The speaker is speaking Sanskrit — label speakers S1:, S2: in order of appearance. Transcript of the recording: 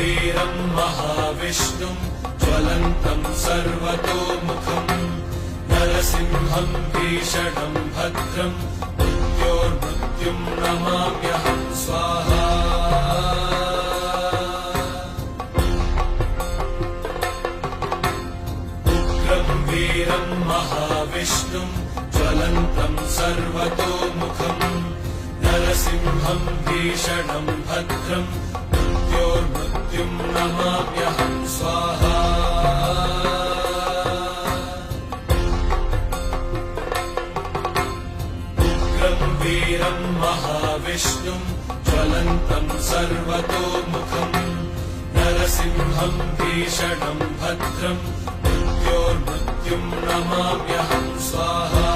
S1: वीरम् महाविष्णुम् ज्वलन्तम् सर्वतोमुखम् नरसिंहम् भीषणम् भद्रम् मृत्योर्मृत्युम् नमाम्यहम् स्वाहा उग्रम् वीरम् महाविष्णुम् ज्वलन्तम् सर्वतोमुखम् नरसिंहम् भीषणम् भद्रम् मृत्योर्मृत्युम् नमाम्यहम् स्वाहा उग्रम् वीरम् महाविष्णुम् ज्वलन्तम् सर्वतोमुखम् नरसिंहम् भीषणम् भद्रम् मृत्योर्मृत्युम् नमाम्यहम् स्वाहा